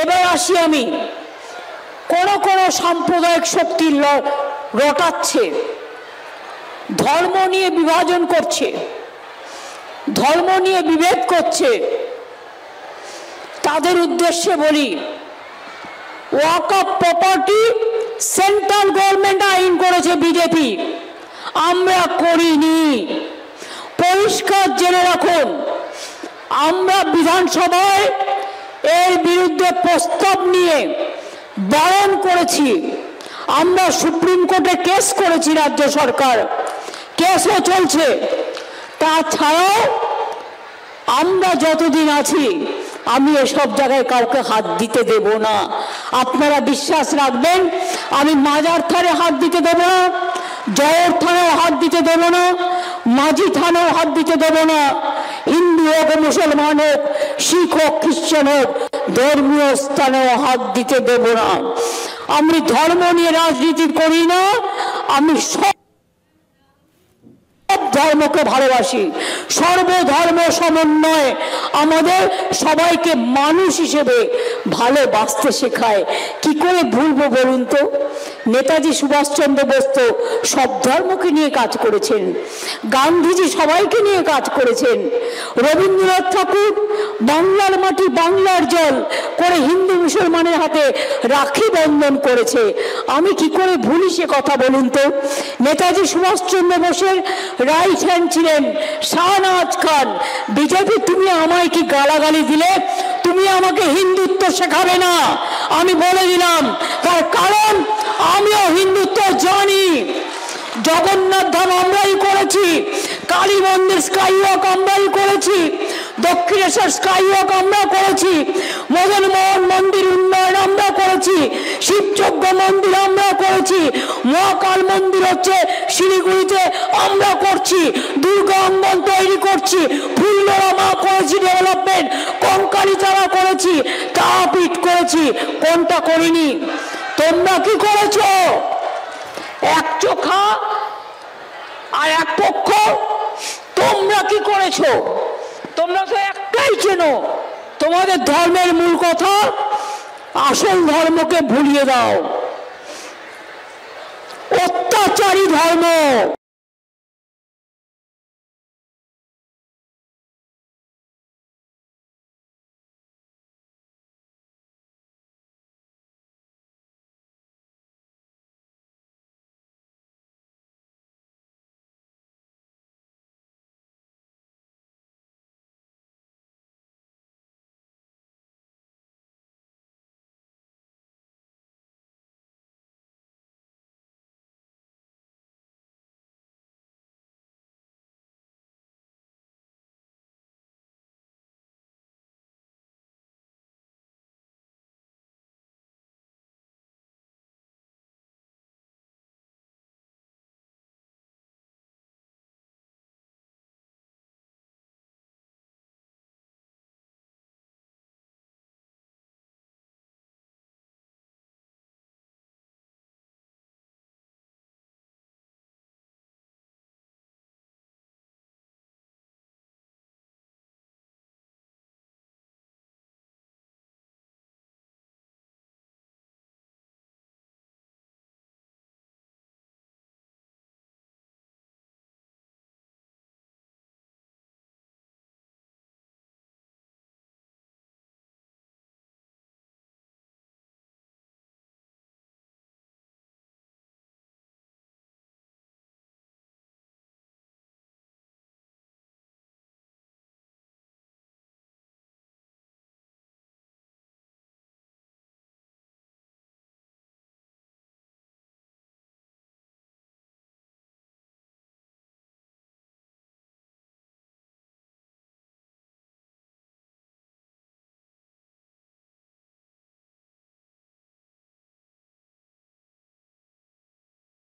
এবার আসি আমি, কোন কোন সাম্প্রদায়িক শক্তি রটাচ্ছে, ধর্ম নিয়ে বিভাজন করছে, ধর্ম নিয়ে বিভেদ করছে। তাদের উদ্দেশ্যে বলি, ওয়াকফ প্রপার্টি সেন্ট্রাল গভর্নমেন্ট আইন করেছে বিজেপি, আমরা করিনি। পরিষ্কার জেনে রাখুন, আমরা বিধানসভায় এর বিরুদ্ধে প্রস্তাব নিয়ে বারণ করেছি। আমরা সুপ্রিম কোর্টে কেস করেছি, রাজ্য সরকার কেসও চলছে। তাছাড়াও আমরা যতদিন আছি আমি এসব জায়গায় কাউকে হাত দিতে দেব না। আপনারা বিশ্বাস রাখবেন, আমি মাজার থানে হাত দিতে দেব না, জয়ের থানেও হাত দিতে দেব না, মাঝি থানেও হাত দিতে দেব না। হিন্দু হোক, মুসলমান হোক, শিখ হোক, খ্রিস্টান হোক, ধর্মীয় স্থানেও হাত দিতে দেব না। আমি ধর্ম নিয়ে রাজনীতি করি না, আমি সব ধর্মকে ভালোবাসি। সর্বধর্ম সমন্বয় আমাদের সবাইকে মানুষ হিসেবে ভালোবাসতে শেখায়। কি করে ভুলবো বলুন তো? নেতাজি সুভাষচন্দ্র বোস তো সব ধর্মকে নিয়ে কাজ করেছেন, গান্ধীজি সবাইকে নিয়ে কাজ করেছেন, রবীন্দ্রনাথ ঠাকুর বাংলার মাটি বাংলার জল করে হিন্দু মুসলমানের হাতে রাখি বন্ধন করেছে। আমি কি করে ভুলি সে কথা বলুন তো? নেতাজি সুভাষচন্দ্র বোসের রাইট হ্যান্ড ছিলেন শাহনওয়াজ খান। বিজেপি তুমি আমায় কি গালাগালি দিলে? তুমি আমাকে হিন্দুত্ব শেখাবে না, আমি বলে দিলাম। তার কারণ আমিও হিন্দুত্ব জানি। জগন্নাথ ধাম আমরাই করেছি, কালী মন্দির স্কাই ওয়াক আমরাই করেছি, দক্ষিণেশ্বর স্কাই ওয়াক আমরা করেছি, মদন মোহন মন্দির উন্নয়ন আমরা করেছি, শিবযজ্ঞ মন্দির আমরা করেছি, মহাকাল মন্দির হচ্ছে শিলিগুড়িতে আমরা করছি, দুর্গা অঙ্গন তৈরি করছি, ফুল্লরা মা করেছি ডেভেলপমেন্ট, কঙ্কালী চারা করেছি, তারাপীঠ করেছি। কোনটা করিনি? তোমরা কি করেছো? এক চোখা আর এক পক্ষ। তোমরা কি করেছো? তোমরা তো একটাই চেনো, তোমাদের ধর্মের মূল কথা আসল ধর্মকে ভুলিয়ে দাও। অত্যাচারী ধর্ম।